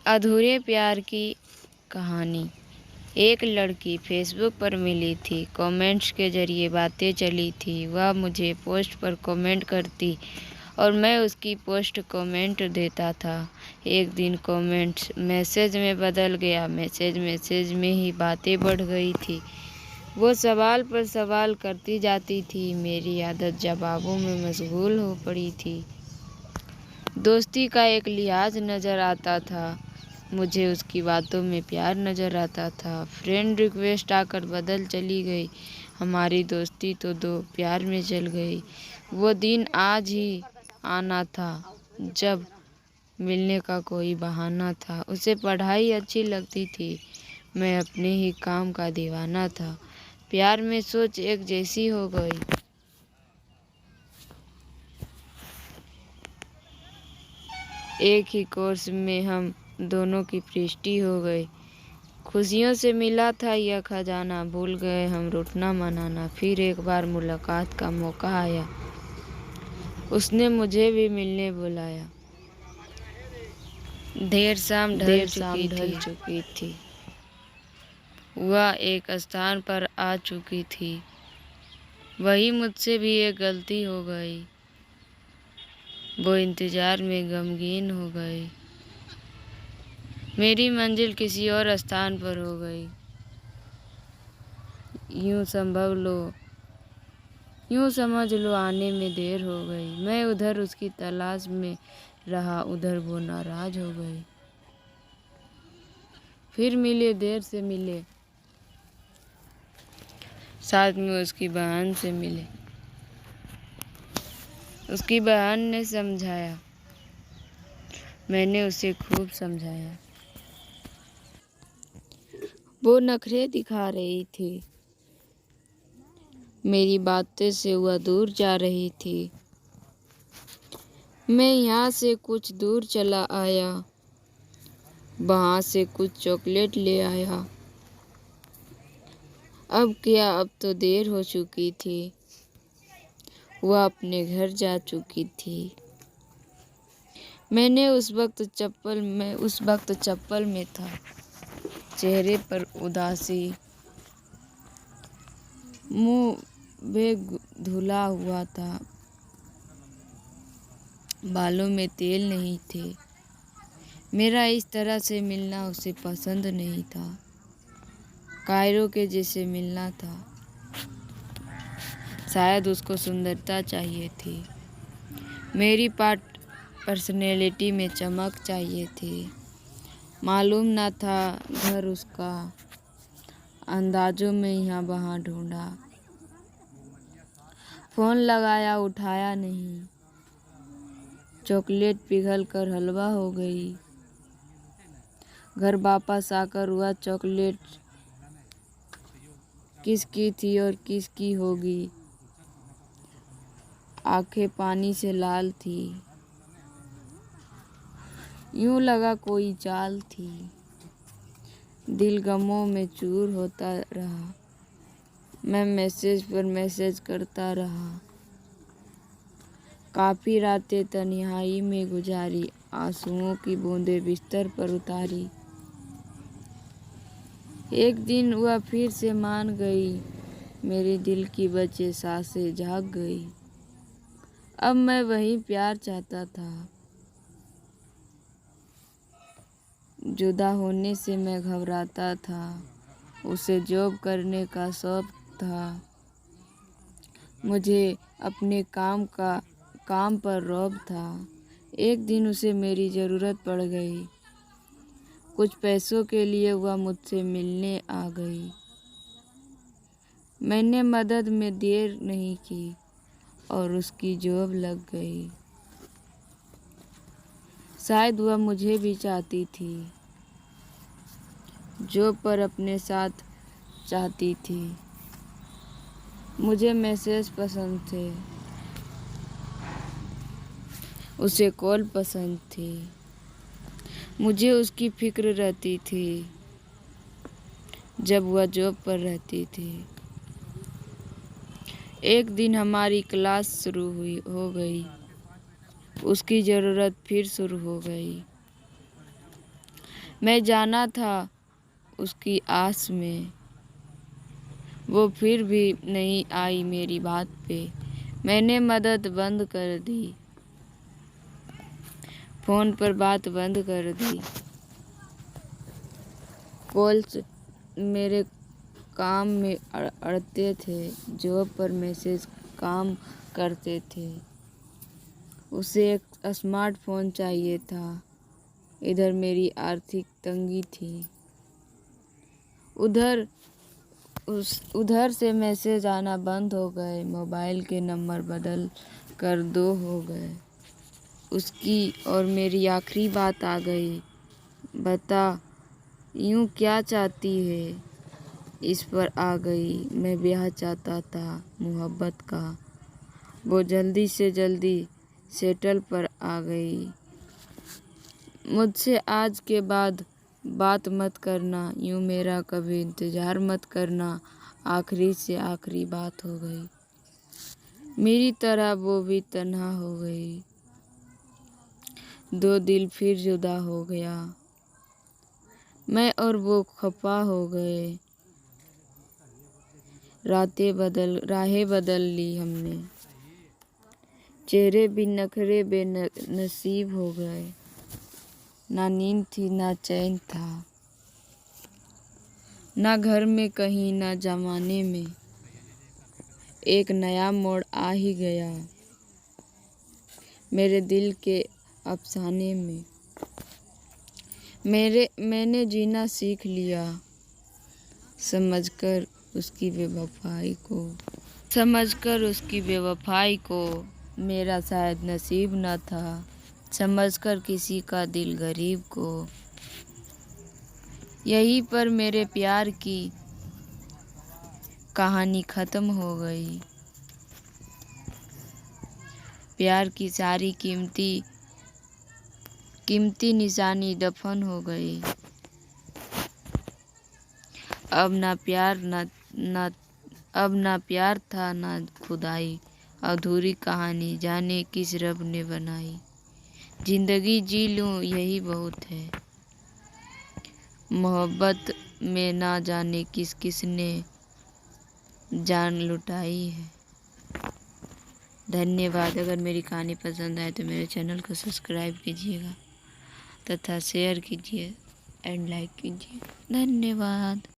अधूरे प्यार की कहानी। एक लड़की फेसबुक पर मिली थी, कमेंट्स के जरिए बातें चली थी। वह मुझे पोस्ट पर कमेंट करती और मैं उसकी पोस्ट कमेंट देता था। एक दिन कमेंट्स मैसेज में बदल गया। मैसेज में ही बातें बढ़ गई थी। वो सवाल पर सवाल करती जाती थी। मेरी आदत जवाबों में मशगूल हो पड़ी थी। दोस्ती का एक लिहाज नज़र आता था, मुझे उसकी बातों में प्यार नज़र आता था। फ्रेंड रिक्वेस्ट आकर बदल चली गई। हमारी दोस्ती तो दो प्यार में चल गई। वो दिन आज ही आना था जब मिलने का कोई बहाना था। उसे पढ़ाई अच्छी लगती थी, मैं अपने ही काम का दीवाना था। प्यार में सोच एक जैसी हो गई। एक ही कोर्स में हम दोनों की पृष्टि हो गई। खुशियों से मिला था यह खजाना, भूल गए हम रूठना मनाना। फिर एक बार मुलाकात का मौका आया, उसने मुझे भी मिलने बुलाया। देर शाम ढल चुकी थी। वह एक स्थान पर आ चुकी थी। वही मुझसे भी एक गलती हो गई। वो इंतजार में गमगीन हो गई। मेरी मंजिल किसी और स्थान पर हो गई। यूं समझ लो आने में देर हो गई। मैं उधर उसकी तलाश में रहा, उधर वो नाराज हो गई। फिर मिले, देर से मिले, साथ में उसकी बहन से मिले। उसकी बहन ने समझाया, मैंने उसे खूब समझाया। वो नखरे दिखा रही थी, मेरी बातें से वह दूर जा रही थी। मैं यहाँ से कुछ दूर चला आया, वहाँ से कुछ चॉकलेट ले आया। अब क्या, अब तो देर हो चुकी थी। वह अपने घर जा चुकी थी। मैं उस वक्त चप्पल में था, चेहरे पर उदासी, मुंह धुला हुआ था, बालों में तेल नहीं थे। मेरा इस तरह से मिलना उसे पसंद नहीं था। कायरों के जैसे मिलना था। शायद उसको सुंदरता चाहिए थी, मेरी पर्सनैलिटी में चमक चाहिए थी। मालूम न था घर उसका, अंदाजों में यहाँ वहाँ ढूंढा। फोन लगाया, उठाया नहीं। चॉकलेट पिघल कर हलवा हो गई। घर वापस आकर वह चॉकलेट किसकी थी और किसकी होगी। आंखें पानी से लाल थी, यूं लगा कोई चाल थी। दिल गमों में चूर होता रहा। मैं मैसेज पर मैसेज करता रहा। काफ़ी रातें तन्हाई में गुजारी, आंसुओं की बूंदें बिस्तर पर उतारी। एक दिन वह फिर से मान गई, मेरे दिल की बचे सांसें जाग गई। अब मैं वही प्यार चाहता था। जुदा होने से मैं घबराता था, उसे जॉब करने का शौक था। मुझे अपने काम पर रौब था। एक दिन उसे मेरी ज़रूरत पड़ गई। कुछ पैसों के लिए वह मुझसे मिलने आ गई। मैंने मदद में देर नहीं की और उसकी जॉब लग गई। शायद वह मुझे भी चाहती थी, जॉब पर अपने साथ चाहती थी। मुझे मैसेज पसंद थे, उसे कॉल पसंद थी। मुझे उसकी फिक्र रहती थी जब वह जॉब पर रहती थी। एक दिन हमारी क्लास हो गई। उसकी ज़रूरत फिर शुरू हो गई। मैं जाना था उसकी आस में, वो फिर भी नहीं आई मेरी बात पे। मैंने मदद बंद कर दी, फ़ोन पर बात बंद कर दी। कॉल्स मेरे काम में अड़ते थे, जॉब पर मैसेज काम करते थे। उसे एक स्मार्टफ़ोन चाहिए था, इधर मेरी आर्थिक तंगी थी। उधर से मैसेज आना बंद हो गए, मोबाइल के नंबर बदल कर 2 हो गए। उसकी और मेरी आखिरी बात आ गई, बता यूँ क्या चाहती है। इस पर आ गई, मैं ब्याह चाहता था मोहब्बत का, वो जल्दी से जल्दी सेटल पर आ गई। मुझसे आज के बाद बात मत करना, यूँ मेरा कभी इंतज़ार मत करना, आखिरी से आखिरी बात हो गई। मेरी तरह वो भी तन्हा हो गई, 2 दिल फिर जुदा हो गया। मैं और वो खफा हो गए, राहें बदल ली हमने, चेहरे भी नखरे बेनसीब हो गए। ना नींद थी ना चैन था, ना घर में कहीं ना जमाने में, एक नया मोड़ आ ही गया मेरे दिल के अफसाने में। मैंने जीना सीख लिया, समझकर उसकी बेवफाई को, मेरा शायद नसीब न था, समझकर किसी का दिल गरीब को। यहीं पर मेरे प्यार की कहानी ख़त्म हो गई, प्यार की सारी कीमती निशानी दफन हो गई। अब ना प्यार था ना खुदाई, अधूरी कहानी जाने किस रब ने बनाई। जिंदगी जी लूं यही बहुत है, मोहब्बत में ना जाने किस ने जान लुटाई है। धन्यवाद। अगर मेरी कहानी पसंद आए तो मेरे चैनल को सब्सक्राइब कीजिएगा तथा शेयर कीजिए एंड लाइक कीजिए। धन्यवाद।